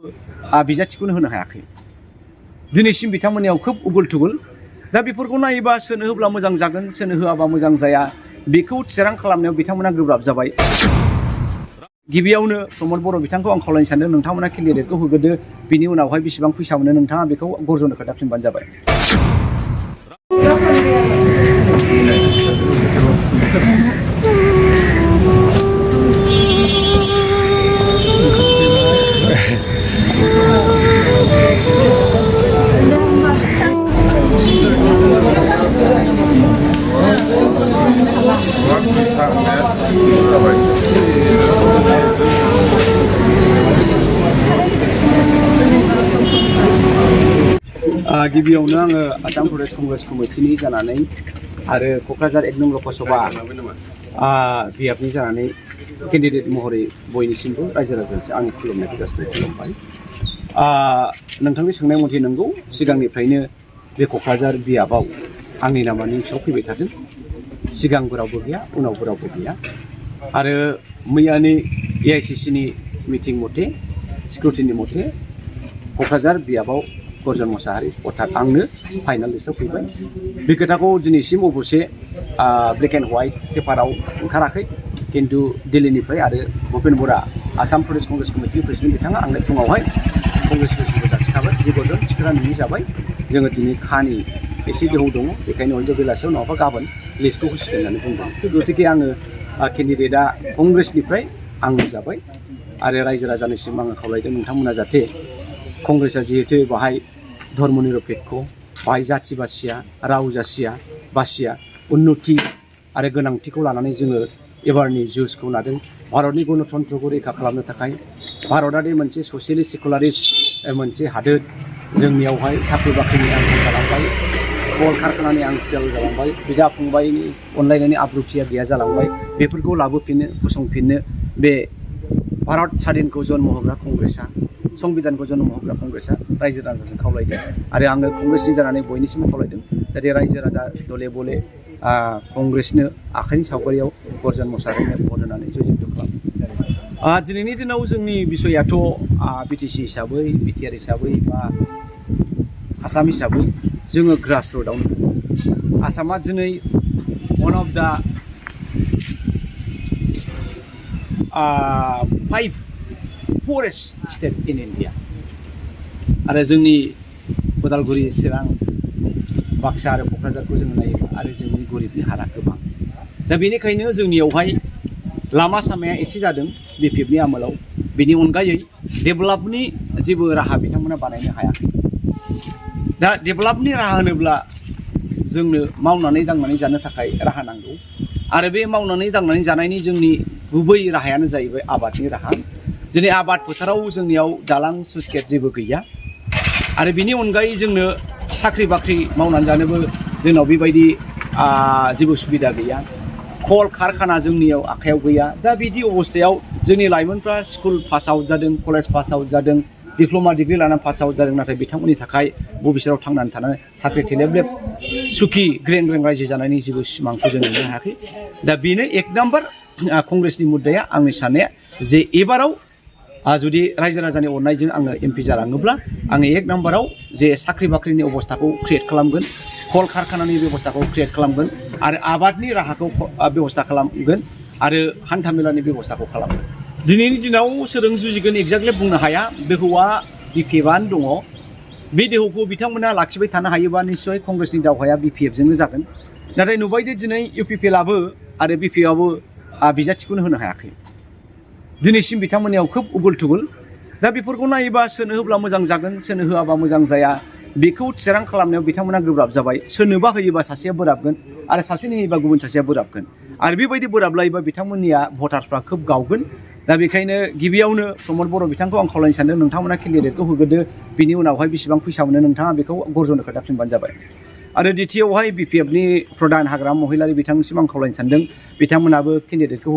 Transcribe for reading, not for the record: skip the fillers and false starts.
बिजाथिखौनो होनो हायाखै दिनैसिम बिथांमोननियाव खोब उगुल थुगुल दा बेफोरखौ नायोबा सोनो होब्ला मोजां जागोन सोनो होआबा मोजां जाया बेखौ थिरां खालामनायाव बिथांमोना गोब्राब जाबाय गिबियावनो प्रमद बर' बिथांखौ आं खावलायनो सानदों नोंथांमोना केन्डिडेटखौ होग्रोदो बिनि उनावहाय बेसेबां फैसा मोनो नोंथाङा बेखौ गर्जनो खोन्थाफिनबानो जाबाय गिबियावनो आङो आसाम प्रदेश कंग्रेस कमिटिनि जानानै आरो क'क्राझार 1 नं लकसभा BPFनि जानानै केन्डिडेट महरै बयनिसिमबो रायजो राजानिसिम आंनि खुलुमनायखौ जासिनाय खुलुमबाय नोंथांनि सोंनाय मथे नंगौ सिगांनिफ्रायनो बे क'क्राझार BPFआव आंनि नामानि लिस्टआव फैबाय थादों सिगांबो रावबो गैया उनावबो रावबो गैया आरो मैयानि AICCनि मिटिं मथे सिकिउरिटिनि मथे क'क्राझार BPFआव गर्जन मोसाहारि अर्थात आंनो फाइनाल लिस्टआव फैबाय बे खोथाखौ दिनैसिम अबसे ब्लेक एन्ड व्हाइट पेपाराव ओंखाराखै किन्तु दिल्लीनिफ्राय आरो भुपेन बरा आसाम प्रदेश कंग्रेस कमिटिनि प्रेसिडेन्ट बिथाङा आंनो फुङावहाय कंग्रेस प्रेसिडेन्टखौ जासिखाबाय जे गर्जन थिखोना नोंनि जाबाय जोङो दिनै खानि एसे दोहौ दङ बेखायनो हयथ' बेलासियाव नङाबा गाबोन लिस्टखौ होसिगोन होननानै बुंदों गतिके आङो केन्डिडेटआ कंग्रेसनिफ्राय आंनो जाबाय आरो रायजो राजानिसिम आङो खावलायदों नोंथांमोना जाहाथे कंग्रेसआ जिहेतु बाहाय धर्म निरपेक्ष बाहाय जाथि राव बासिया उन्नति आरो गोनांथिखौ लानानै जोङो एबारनि जुसखौ लादों भारतनि गणतन्त्रखौ रैखा खालामनो थाखाय भारतआदि मोनसे ससियेलिस्ट सेकुलारिस्ट मोनसे हादोर जोंनियावहाय साख्रि बाख्रिनि आंखाल जालांबाय कल कारखानानि आंखाल जालांबाय बिदा फंबायनि अनलायनायनि आब्रुथिया गैया जालांबाय बेफोरखौ लाबोफिननो फसंफिननो बे भारत स्वाधीनखौ जन्म होग्रा कंग्रेसआ संबिधानखौ जन्म होग्रा कंग्रेसआ रायजो राजाजों खावलायदों आरो आङो कंग्रेसनि जानानै बयनिसिमबो खावलायदों जाहाथे रायजो राजा दले बले कंग्रेसनो आखाइनि सावगारियाव गर्जन मोसाहारिनो भट होनानै जयजोगथ' खालामो दिनैनि दिनाव जोंनि बिसयाथ' BTC हिसाबै BTR हिसाबै बा आसाम हिसाबै जोङो ग्रास रुटआवनो आसामा दिनै one of the 5 poorest state in India आरो जोंनि उदालगुरि चिरां बाक्सा आरो क'क्राझारखौ जोङो नायोबा आरो जोंनि गरिबनि हारा गोबां दा बेनिखायनो जोंनियावहाय लामा सामाया एसे जादों BPFनि आमोलाव बेनि अनगायै डेभेलपनि जेबो राहा बिथांमोना बानायनो हायाखै दा डेभेलपनि राहा होनोब्ला जोंनो मावनानै दांनानै जानो थाखाय राहा नांगौ आरो बे मावनानै दांनानै जानायनि जोंनि गुबै राहायानो जाहैबाय आबादनि राहा दिनै आबाद फोथाराव जोंनियाव दालां स्लुइस गेट जेबो गैया आरो बिनि अनगायै जोंनो साख्रि बाख्रि मावनानै जानोबो जोंनाव बेबायदि जेबो सुबिदा गैया कल कारखाना जोंनियाव आखायाव गैया दा बिदि अबस्थायाव जोंनि लाइमोनफ्रा स्कुल पास आउट जादों कलेज पास आउट जादों डिप्ल'मा डिग्री लानानै पास आउट जादों नाथाय बिथांमोननि थाखाय भबिष्यताव थांनानै थानानै साख्रि थेलेबलेब सुखि ग्रें ग्रें रायजो जानायनि जेबो सिमांखौ जों नुनो हायाखै दा बेनो 1 नाम्बार कंग्रेसनि मुद्दाया आंनि साननाया जे एबाराव जुदि रायजो राजानि अननायजों आङो MP जालाङोब्ला आङो 1 नाम्बाराव जे साख्रि बाख्रिनि अबस्थाखौ क्रिएट खालामगोन कल कारखानानि बेबस्थाखौ क्रिएट खालामगोन आरो आबादनि राहाखौ बेबस्था खालामगोन आरो हान्थामेलानि बेबस्थाखौ खालामगोन दिनैनि दिनाव सोरजों जुजिगोन एक्जाक्टलि बुंनो हाया दोहौआ BPFआनो दङ बे दोहौखौ बिथांमोना लाखिबाय थानो हायोबा निश्चय कंग्रेसनि दावहाया BPFजोंनो जागोन नाथाय नुबायदि दिनै UPPLआबो आरो BPFआबो बिजाथिखौनो होनो हायाखै दिनैसिम बिथांमोननियाव खोब उगुल थुगुल दा बेफोरखौ नायोबा सोनो होब्ला मोजां जागोन सोनो होआबा मोजां जाया बेखौ थिरां खालामनायाव बिथांमोना गोब्राब जाबाय सोरनोबा होयोबा सासेया बोराबगोन आरो सासेनो होयोबा गुबुन सासेया बोराबगोन आरो बेबायदि बोराबलायोबा बिथांमोननिया भटार्सफ्रा खोब गावगोन दा बेखायनो गिबियावनो प्रमद बर' बिथांखौ आं खावलायनो सानदों नोंथांमोना केन्डिडेटखौ होग्रोदो बिनि उनावहाय बेसेबां फैसा मोनो नोंथाङा बेखौ गर्जनो खोन्थाफिनबानो जाबाय आरो द्वितीयआवहाय BPFनि प्रधान हाग्रामा महिलारि बिथांनिसिम आं खावलायनो सानदों बिथांमोनाबो केन्डिडेटखौ